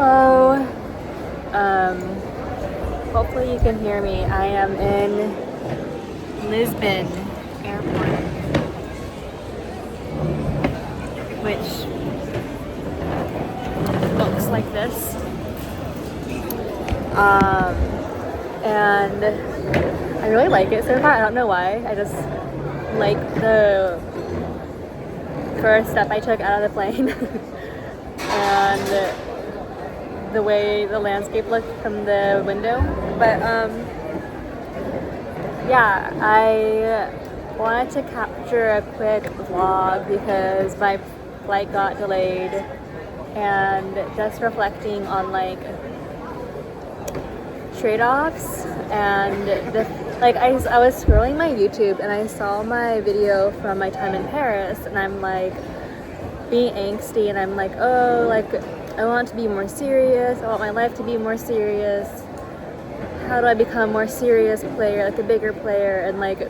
Hello. Um, Hopefully you can hear me. I am in Lisbon Airport, which looks like this. And I really like it so far. I don't know why. I just like the first step I took out of the plane and the way the landscape looked from the window. But yeah, I wanted to capture a quick vlog because my flight got delayed, and just reflecting on like trade-offs and I was scrolling my YouTube and I saw my video from my time in Paris, and I'm like being angsty, and I'm like, oh, like I want to be more serious. I want my life to be more serious. How do I become a more serious player, like a bigger player? And like,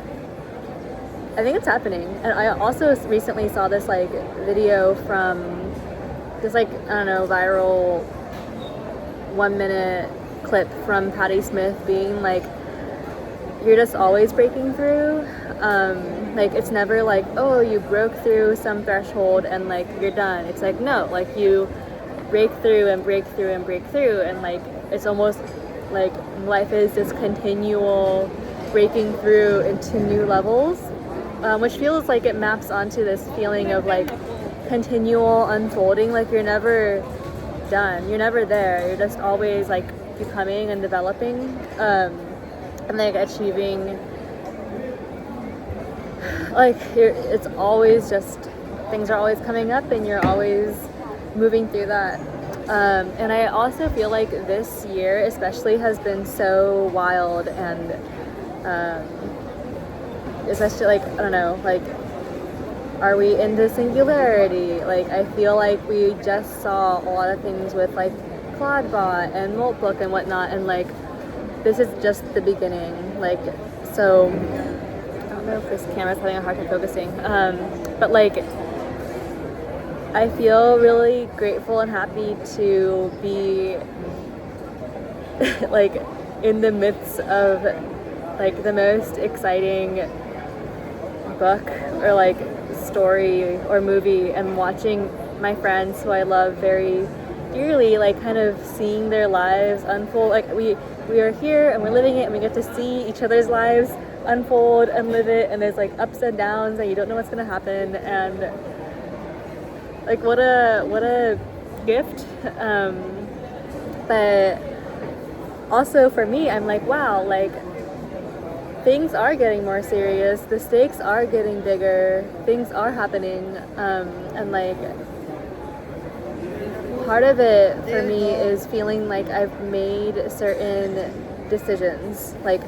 I think it's happening. And I also recently saw this like video from this like, I don't know, viral 1 minute clip from Patti Smith being like, you're just always breaking through. Like it's never like, oh, you broke through some threshold and like you're done. It's like, no, like you break through and break through and break through, and like it's almost like life is this continual breaking through into new levels, which feels like it maps onto this feeling of like continual unfolding. Like you're never done, you're never there, you're just always like becoming and developing, and like achieving, like it's always just, things are always coming up and you're always moving through that. And I also feel like this year especially has been so wild, and especially like, I don't know, like, are we into singularity? Like I feel like we just saw a lot of things with like Cloudbot and Moltbook and whatnot, and like this is just the beginning. Like, so I don't know if this camera's having a hard time focusing, but like I feel really grateful and happy to be like in the midst of like the most exciting book or like story or movie, and watching my friends who I love very dearly, like kind of seeing their lives unfold. Like we are here and we're living it, and we get to see each other's lives unfold and live it, and there's like ups and downs and you don't know what's gonna happen, and like what a gift. But also for me, I'm like, wow, like things are getting more serious, the stakes are getting bigger, things are happening, and like part of it for me is feeling like I've made certain decisions. Like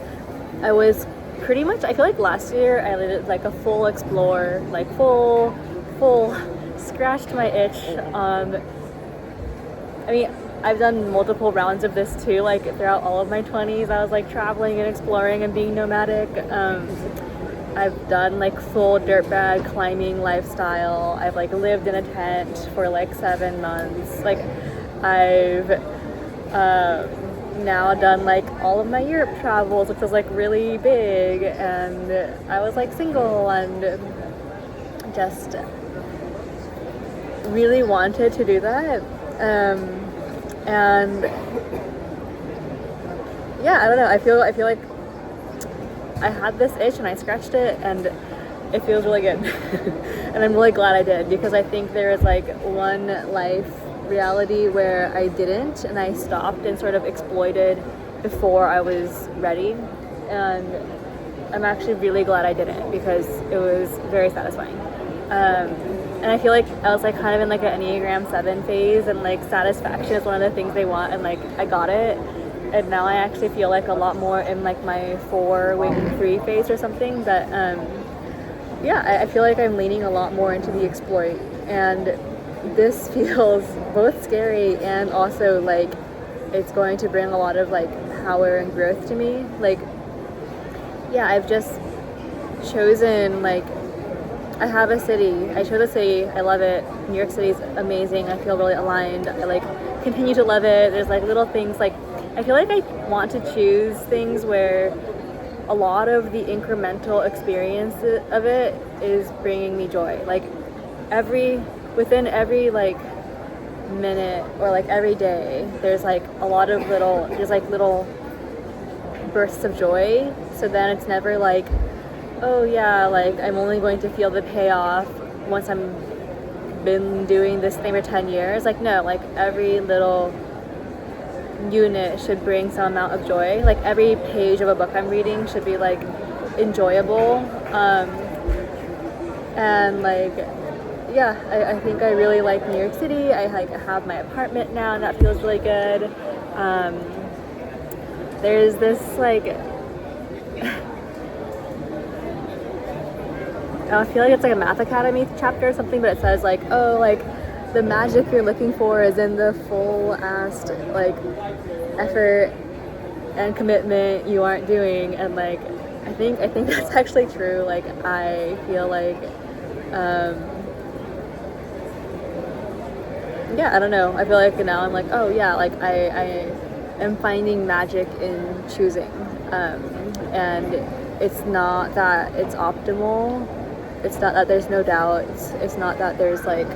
I was pretty much, I feel like last year I did like a full explore, like full scratched my itch. I mean, I've done multiple rounds of this too, like throughout all of my 20s. I was like traveling and exploring and being nomadic. I've done like full dirtbag climbing lifestyle. I've like lived in a tent for like 7 months. Like I've now done like all of my Europe travels, which was like really big, and I was like single and just really wanted to do that. And yeah, I don't know, I feel like I had this itch and I scratched it, and it feels really good. And I'm really glad I did, because I think there is like one life reality where I didn't, and I stopped and sort of exploited before I was ready, and I'm actually really glad I didn't, because it was very satisfying. And I feel like I was like kind of in like an Enneagram 7 phase, and like satisfaction is one of the things they want, and like I got it, and now I actually feel like a lot more in like my 4 wing 3 phase or something. But yeah, I feel like I'm leaning a lot more into the exploit, and this feels both scary and also like it's going to bring a lot of like power and growth to me. Like, yeah, I've just chosen like I have a city. I chose a city. I love it. New York City is amazing. I feel really aligned. I like continue to love it. There's like little things like I feel like I want to choose things where a lot of the incremental experience of it is bringing me joy. Like within every like minute or like every day, there's like a lot of little bursts of joy. So then it's never like, oh yeah, like I'm only going to feel the payoff once I'm been doing this thing for 10 years. Like no, like every little unit should bring some amount of joy. Like every page of a book I'm reading should be like enjoyable. And like yeah, I think I really like New York City. I like have my apartment now and that feels really good. There's this like I feel like it's like a Math Academy chapter or something, but it says like, oh, like the magic you're looking for is in the full-assed like effort and commitment you aren't doing. And like I think that's actually true. Like I feel like yeah, I don't know. I feel like now I'm like, oh yeah, like I am finding magic in choosing. And it's not that it's optimal. It's not that there's no doubts. It's not that there's like,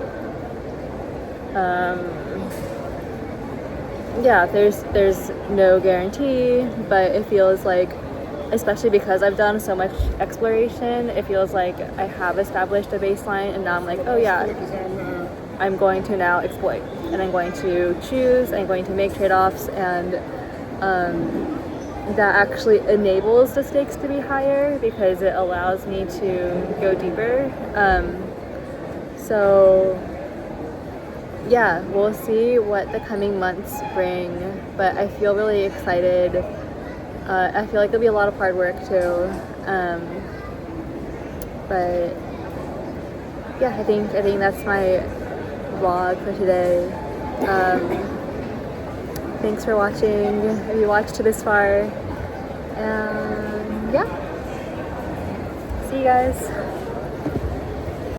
yeah, there's no guarantee, but it feels like, especially because I've done so much exploration, it feels like I have established a baseline and now I'm like, oh yeah, I'm going to now exploit and I'm going to choose, I'm going to make trade-offs, and that actually enables the stakes to be higher because it allows me to go deeper. So yeah, we'll see what the coming months bring, but I feel really excited. I feel like there'll be a lot of hard work too. But yeah, I think that's my vlog for today. Thanks for watching, if you watched to this far, and yeah, see you guys.